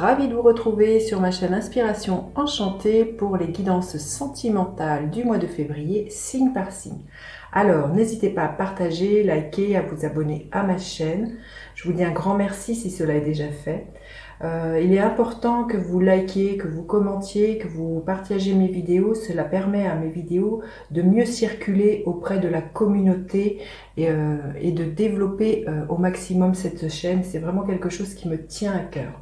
ravie de vous retrouver sur ma chaîne Inspiration Enchantée pour les guidances sentimentales du mois de février, signe par signe. Alors, n'hésitez pas à partager, liker, à vous abonner à ma chaîne. Je vous dis un grand merci si cela est déjà fait. Il est important que vous likiez, que vous commentiez, que vous partagiez mes vidéos. Cela permet à mes vidéos de mieux circuler auprès de la communauté et de développer au maximum cette chaîne. C'est vraiment quelque chose qui me tient à cœur.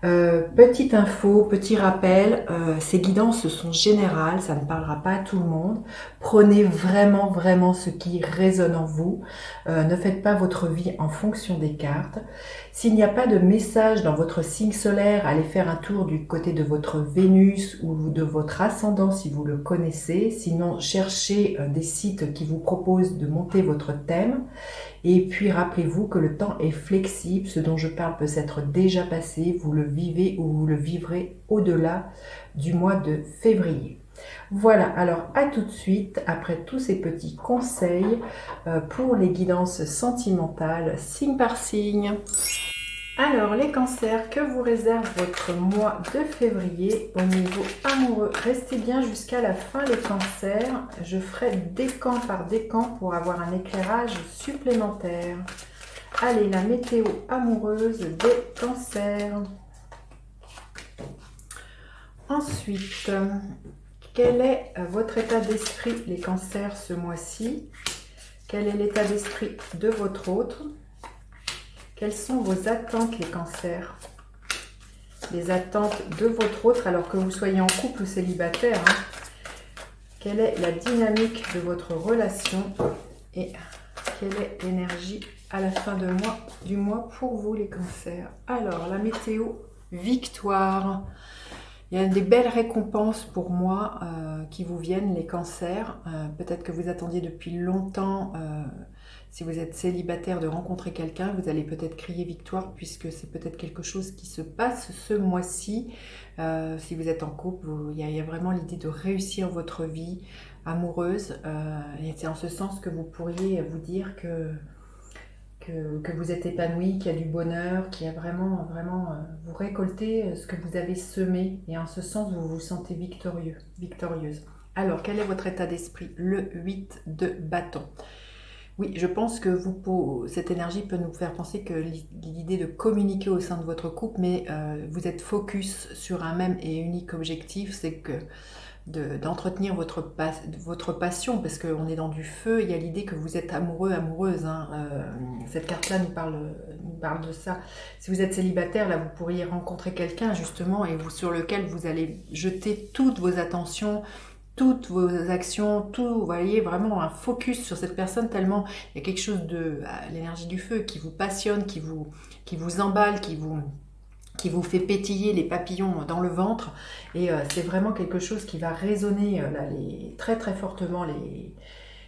Petite info, petit rappel, ces guidances sont générales, ça ne parlera pas à tout le monde. Prenez vraiment ce qui résonne en vous. Ne faites pas votre vie en fonction des cartes. S'il n'y a pas de message dans votre signe solaire, allez faire un tour du côté de votre Vénus ou de votre ascendant si vous le connaissez. Sinon, cherchez des sites qui vous proposent de monter votre thème. Et puis rappelez-vous que le temps est flexible, ce dont je parle peut s'être déjà passé, vous le vivez ou vous le vivrez au-delà du mois de février. Voilà, alors à tout de suite, après tous ces petits conseils pour les guidances sentimentales, signe par signe. Alors, les cancers, que vous réserve votre mois de février au niveau amoureux? Restez bien jusqu'à la fin, les cancers. Je ferai décan par décan pour avoir un éclairage supplémentaire. Allez, la météo amoureuse des cancers. Ensuite, quel est votre état d'esprit, les cancers, ce mois-ci? Quel est l'état d'esprit de votre autre? Quelles sont vos attentes, les cancers? Les attentes de votre autre, alors que vous soyez en couple ou célibataire. Quelle est la dynamique de votre relation? Et quelle est l'énergie à la fin du mois pour vous, les cancers? Alors, la météo, victoire. Il y a des belles récompenses pour moi qui vous viennent, les cancers. Peut-être que vous attendiez depuis longtemps... Si vous êtes célibataire, de rencontrer quelqu'un, vous allez peut-être crier victoire puisque c'est peut-être quelque chose qui se passe ce mois-ci. Si vous êtes en couple, il y a vraiment l'idée de réussir votre vie amoureuse. Et c'est en ce sens que vous pourriez vous dire que vous êtes épanoui, qu'il y a du bonheur, qu'il y a vraiment, vous récoltez ce que vous avez semé. Et en ce sens, vous vous sentez victorieux, victorieuse. Alors, quel est votre état d'esprit? Le 8 de bâton. Oui, je pense que cette énergie peut nous faire penser que l'idée de communiquer au sein de votre couple, mais vous êtes focus sur un même et unique objectif, c'est que d'entretenir votre passion, parce qu'on est dans du feu, il y a l'idée que vous êtes amoureux, amoureuse. Cette carte-là nous parle de ça. Si vous êtes célibataire, là, vous pourriez rencontrer quelqu'un, justement, et sur lequel vous allez jeter toutes vos attentions, toutes vos actions, tout, vous voyez, vraiment un focus sur cette personne, tellement il y a quelque chose de l'énergie du feu qui vous passionne, qui vous emballe, qui vous fait pétiller les papillons dans le ventre, et c'est vraiment quelque chose qui va résonner là, très fortement.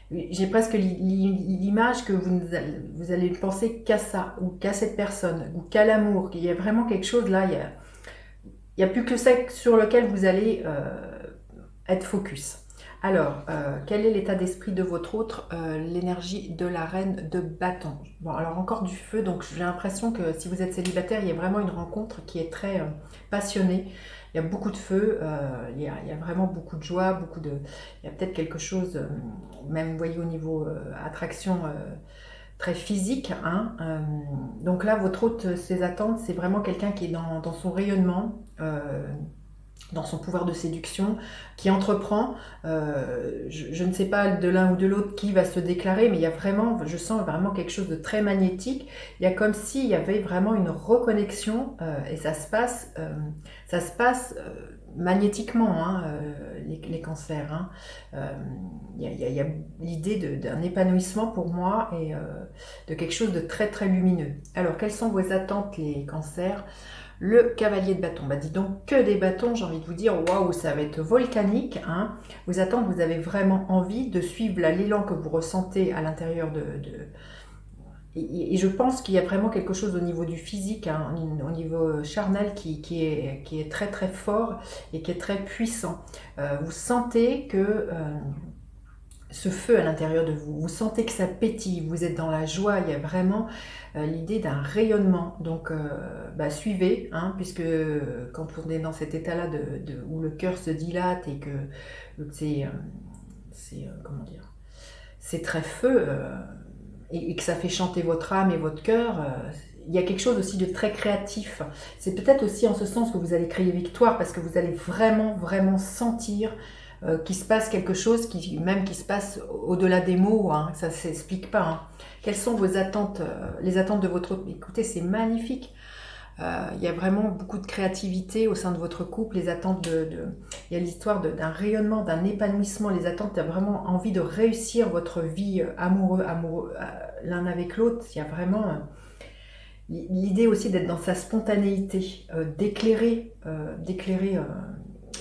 J'ai presque l'image que vous allez penser qu'à ça, ou qu'à cette personne, ou qu'à l'amour, qu'il y a vraiment quelque chose là, il y a plus que ça sur lequel vous allez... être focus. Alors, quel est l'état d'esprit de votre autre? L'énergie de la reine de bâton. Bon, alors encore du feu, donc j'ai l'impression que si vous êtes célibataire, il y a vraiment une rencontre qui est très passionnée. Il y a beaucoup de feu, il y a vraiment beaucoup de joie, il y a peut-être quelque chose, même vous voyez au niveau attraction très physique. Donc là, votre autre, ses attentes, c'est vraiment quelqu'un qui est dans son rayonnement, dans son pouvoir de séduction, qui entreprend. Je ne sais pas de l'un ou de l'autre qui va se déclarer, mais il y a vraiment, je sens vraiment quelque chose de très magnétique. Il y a comme s'il y avait vraiment une reconnexion, et ça se passe magnétiquement, les cancers. Il y a l'idée d'un épanouissement pour moi, et de quelque chose de très lumineux. Alors, quelles sont vos attentes, les cancers? Le cavalier de bâton, dis donc, que des bâtons, j'ai envie de vous dire, waouh, ça va être volcanique. Vous attendez, vous avez vraiment envie de suivre l'élan que vous ressentez à l'intérieur et je pense qu'il y a vraiment quelque chose au niveau du physique, au niveau charnel qui est très fort et qui est très puissant. Vous sentez que ce feu à l'intérieur de vous. Vous sentez que ça pétille, vous êtes dans la joie, il y a vraiment l'idée d'un rayonnement. Donc suivez, hein, puisque quand on est dans cet état-là où le cœur se dilate et que comment dire, c'est très feu et que ça fait chanter votre âme et votre cœur, il y a quelque chose aussi de très créatif. C'est peut-être aussi en ce sens que vous allez crier victoire, parce que vous allez vraiment, vraiment sentir qu'il se passe quelque chose, qui se passe au-delà des mots, hein, ça ne s'explique pas. Hein. Quelles sont vos attentes, les attentes de votre... Écoutez, c'est magnifique. Il y a vraiment beaucoup de créativité au sein de votre couple, les attentes il y a l'histoire d'un rayonnement, d'un épanouissement, les attentes, il y a vraiment envie de réussir votre vie amoureux l'un avec l'autre. Il y a vraiment l'idée aussi d'être dans sa spontanéité, d'éclairer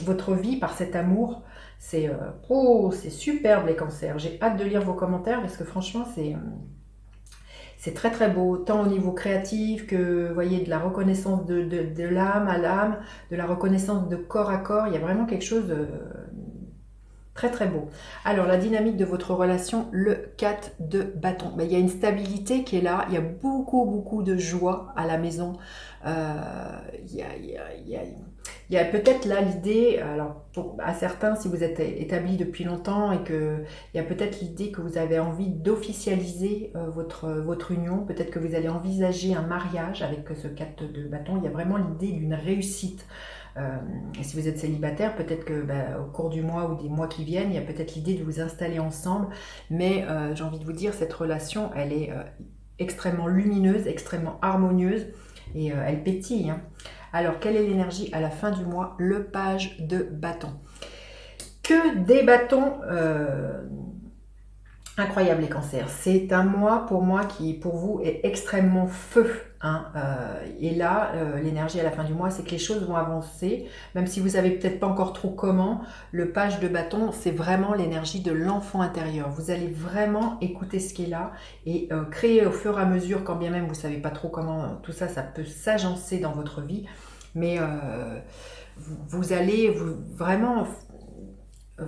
votre vie par cet amour. C'est superbe les cancers. J'ai hâte de lire vos commentaires parce que franchement c'est très très beau, tant au niveau créatif que, vous voyez, de la reconnaissance de l'âme à l'âme, de la reconnaissance de corps à corps. Il y a vraiment quelque chose de très très beau. Alors, la dynamique de votre relation, le 4 de bâton. Il y a une stabilité qui est là, il y a beaucoup de joie à la maison. Il y a peut-être là l'idée, alors à certains, si vous êtes établis depuis longtemps et que il y a peut-être l'idée que vous avez envie d'officialiser votre union, peut-être que vous allez envisager un mariage avec ce 4 de bâton. Il y a vraiment l'idée d'une réussite. Et si vous êtes célibataire, peut-être que au cours du mois ou des mois qui viennent, il y a peut-être l'idée de vous installer ensemble. Mais j'ai envie de vous dire, cette relation, elle est extrêmement lumineuse, extrêmement harmonieuse et elle pétille. Hein. Alors, quelle est l'énergie à la fin du mois? Le page de bâton. Que des bâtons incroyables les cancers. C'est un mois pour moi qui, pour vous, est extrêmement feu. Hein. Et là, l'énergie à la fin du mois, c'est que les choses vont avancer. Même si vous savez peut-être pas encore trop comment, le page de bâton, c'est vraiment l'énergie de l'enfant intérieur. Vous allez vraiment écouter ce qui est là et créer au fur et à mesure, quand bien même vous savez pas trop comment tout ça, ça peut s'agencer dans votre vie. Mais vous allez vraiment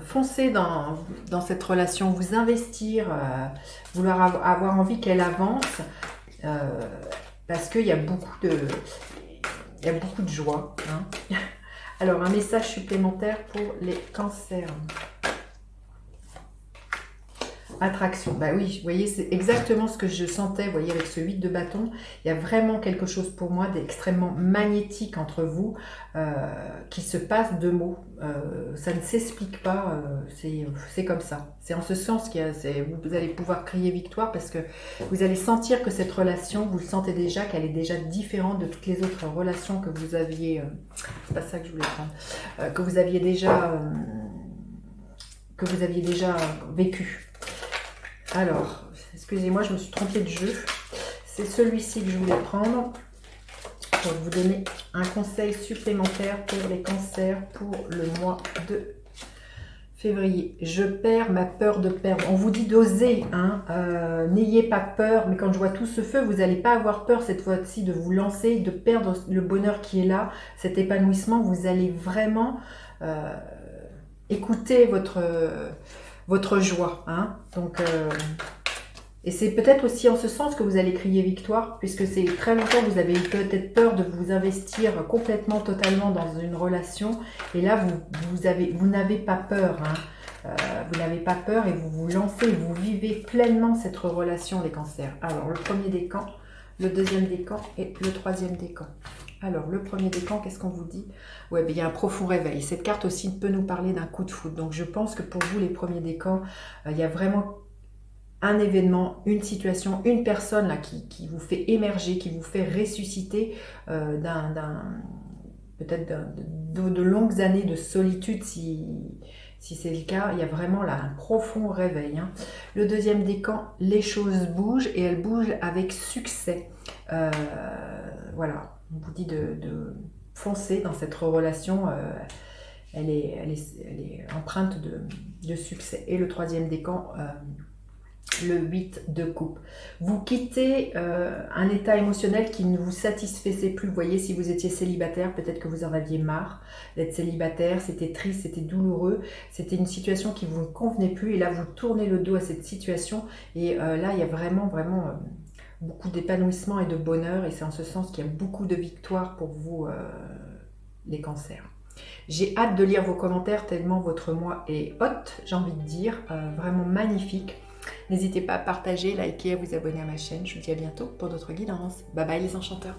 foncer dans cette relation, vous investir, vouloir avoir envie qu'elle avance, parce qu'il y a beaucoup de joie. Hein. Alors, un message supplémentaire pour les cancers. Attraction, bah oui, vous voyez, c'est exactement ce que je sentais, vous voyez, avec ce 8 de bâton. Il y a vraiment quelque chose pour moi d'extrêmement magnétique entre vous, qui se passe de mots. Ça ne s'explique pas, c'est comme ça. C'est en ce sens vous allez pouvoir crier victoire parce que vous allez sentir que cette relation, vous le sentez déjà, qu'elle est déjà différente de toutes les autres relations que vous aviez, c'est pas ça que je voulais prendre, que vous aviez déjà vécu. Alors, excusez-moi, je me suis trompée de jeu. C'est celui-ci que je voulais prendre pour vous donner un conseil supplémentaire pour les cancers pour le mois de février. Je perds ma peur de perdre. On vous dit d'oser, hein. N'ayez pas peur, mais quand je vois tout ce feu, vous n'allez pas avoir peur cette fois-ci de vous lancer, de perdre le bonheur qui est là, cet épanouissement. Vous allez vraiment écouter votre joie. Hein. Donc, et c'est peut-être aussi en ce sens que vous allez crier victoire, puisque c'est très longtemps que vous avez eu peut-être peur de vous investir complètement, totalement dans une relation. Et là, vous n'avez pas peur. Hein. Vous n'avez pas peur et vous vous lancez, vous vivez pleinement cette relation, les cancers. Alors, le premier décan, le deuxième décan et le troisième décan. Alors, le premier décan, qu'est-ce qu'on vous dit? Ouais, il y a un profond réveil. Cette carte aussi peut nous parler d'un coup de foudre. Donc, je pense que pour vous, les premiers décans, il y a vraiment un événement, une situation, une personne là qui vous fait émerger, qui vous fait ressusciter peut-être de longues années de solitude, si c'est le cas. Il y a vraiment là un profond réveil. Hein. Le deuxième décan, les choses bougent et elles bougent avec succès. Voilà. On vous dit de foncer dans cette relation, elle est empreinte de succès. Et le troisième décan, Le 8 de coupe. Vous quittez un état émotionnel qui ne vous satisfaisait plus. Vous voyez, si vous étiez célibataire, peut-être que vous en aviez marre d'être célibataire. C'était triste, c'était douloureux. C'était une situation qui ne vous convenait plus. Et là, vous tournez le dos à cette situation. Et là, il y a vraiment beaucoup d'épanouissement et de bonheur. Et c'est en ce sens qu'il y a beaucoup de victoires pour vous, les cancers. J'ai hâte de lire vos commentaires tellement votre mois est hot, j'ai envie de dire. Vraiment magnifique. N'hésitez pas à partager, liker, à vous abonner à ma chaîne. Je vous dis à bientôt pour d'autres guidances. Bye bye les enchanteurs.